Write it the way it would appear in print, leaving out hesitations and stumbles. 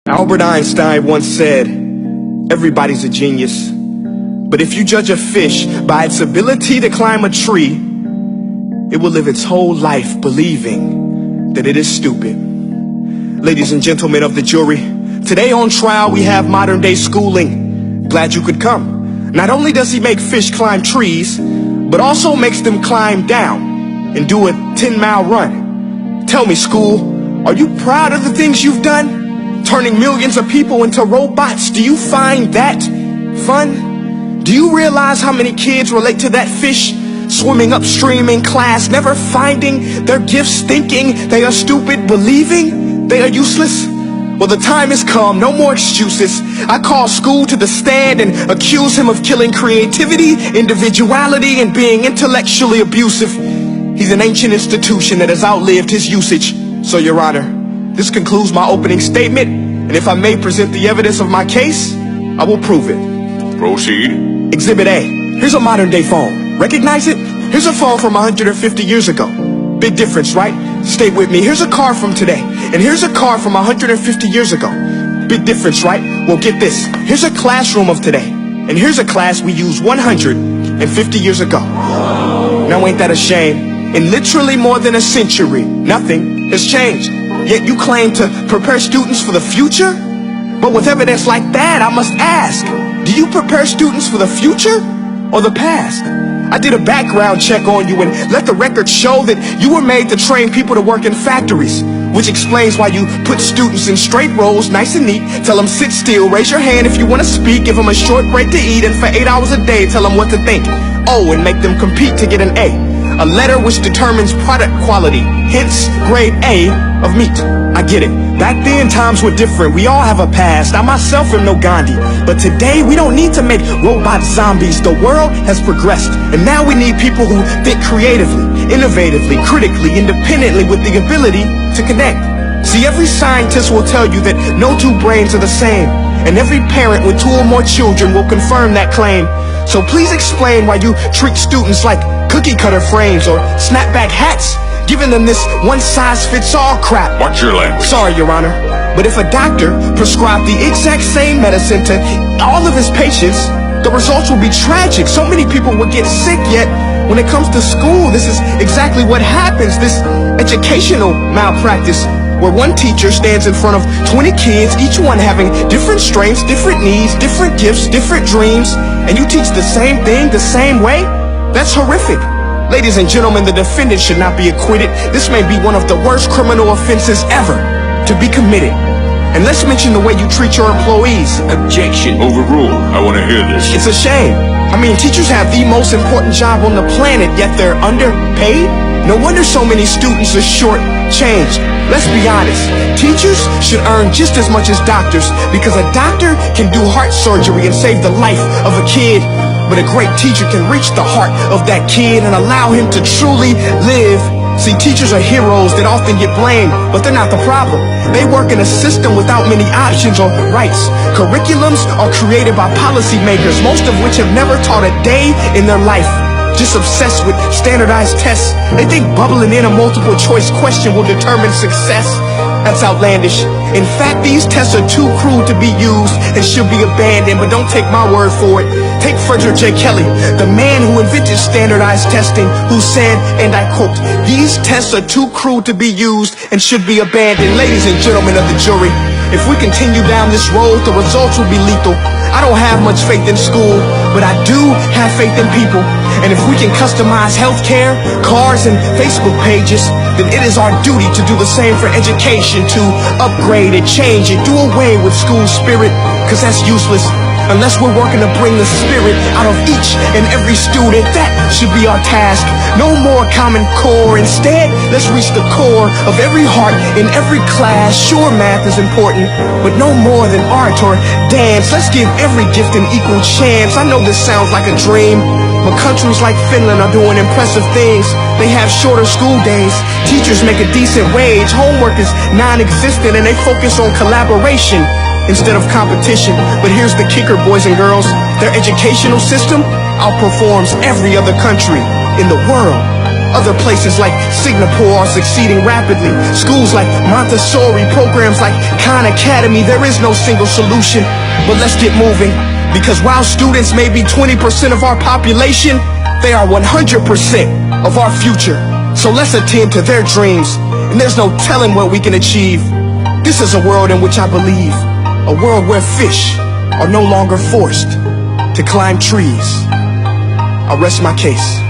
Albert Einstein once said, everybody's a genius, but if you judge a fish by its ability to climb a tree, it will live its whole life believing that it is stupid. Ladies and gentlemen of the jury, today on trial we have modern day schooling. Glad you could come. Not only does he make fish climb trees, but also makes them climb down and do a 10-mile run. Tell me, school, are you proud of the things you've done? Turning millions of people into robots, do you find that fun? Do you realize how many kids relate to that fish swimming upstream in class, never finding their gifts, thinking they are stupid, believing they are useless? Well, the time has come, no more excuses. I call school to the stand and accuse him of killing creativity, individuality, and being intellectually abusive. He's an ancient institution that has outlived his usage. So, Your Honor, this concludes my opening statement, and if I may present the evidence of my case, I will prove it. Proceed. Exhibit A. Here's a modern day phone. Recognize it? Here's a phone from 150 years ago. Big difference, right? Stay with me. Here's a car from today, and here's a car from 150 years ago. Big difference, right? Well, get this. Here's a classroom of today, and here's a class we used 150 years ago. Now ain't that a shame? In literally more than a century, nothing has changed. Yet you claim to prepare students for the future? But with evidence like that, I must ask, do you prepare students for the future or the past? I did a background check on you and let the record show that you were made to train people to work in factories, which explains why you put students in straight rows, nice and neat, tell them sit still, raise your hand if you want to speak, give them a short break to eat, and for 8 hours a day tell them what to think. Oh, and make them compete to get an A. A letter which determines product quality, hence grade A of meat. I get it. Back then, times were different. We all have a past. I myself am no Gandhi. But today, we don't need to make robot zombies. The world has progressed. And now we need people who think creatively, innovatively, critically, independently, with the ability to connect. See, every scientist will tell you that no two brains are the same. And every parent with 2 or more children will confirm that claim. So please explain why you treat students like cookie cutter frames or snapback hats, giving them this one-size-fits-all crap. Watch your language. Sorry, Your Honor, but if a doctor prescribed the exact same medicine to all of his patients, the results will be tragic. So many people will get sick, yet when it comes to school, this is exactly what happens. This educational malpractice, where one teacher stands in front of 20 kids, each one having different strengths, different needs, different gifts, different dreams, and you teach the same thing the same way? That's horrific. Ladies and gentlemen, the defendant should not be acquitted. This may be one of the worst criminal offenses ever to be committed. And let's mention the way you treat your employees. Objection. Overruled. I want to hear this. It's a shame. I mean, teachers have the most important job on the planet, yet they're underpaid? No wonder so many students are short-changed. Let's be honest, teachers should earn just as much as doctors, because a doctor can do heart surgery and save the life of a kid, but a great teacher can reach the heart of that kid and allow him to truly live. See, teachers are heroes that often get blamed, but they're not the problem. They work in a system without many options or rights. Curriculums are created by policymakers, most of which have never taught a day in their life. Just obsessed with standardized tests. They think bubbling in a multiple choice question will determine success. That's outlandish. In fact, these tests are too crude to be used and should be abandoned, but don't take my word for it. Take Frederick J. Kelly, the man who invented standardized testing, who said, and I quote, "These tests are too crude to be used and should be abandoned." Ladies and gentlemen of the jury, if we continue down this road, the results will be lethal. I don't have much faith in school, but I do have faith in people. And if we can customize healthcare, cars, and Facebook pages, then it is our duty to do the same for education, to upgrade it, change it, do away with school spirit, because that's useless. Unless we're working to bring the spirit out of each and every student, that should be our task. No more Common Core. Instead, let's reach the core of every heart in every class. Sure, math is important, but no more than art or dance. Let's give every gift an equal chance. I know this sounds like a dream, but countries like Finland are doing impressive things. They have shorter school days. Teachers make a decent wage. Homework is non-existent, and they focus on collaboration instead of competition. But here's the kicker, boys and girls. Their educational system outperforms every other country in the world. Other places like Singapore are succeeding rapidly. Schools like Montessori, programs like Khan Academy. There is no single solution, but let's get moving. Because while students may be 20% of our population, they are 100% of our future. So let's attend to their dreams, and there's no telling what we can achieve. This is a world in which I believe, a world where fish are no longer forced to climb trees. I rest my case.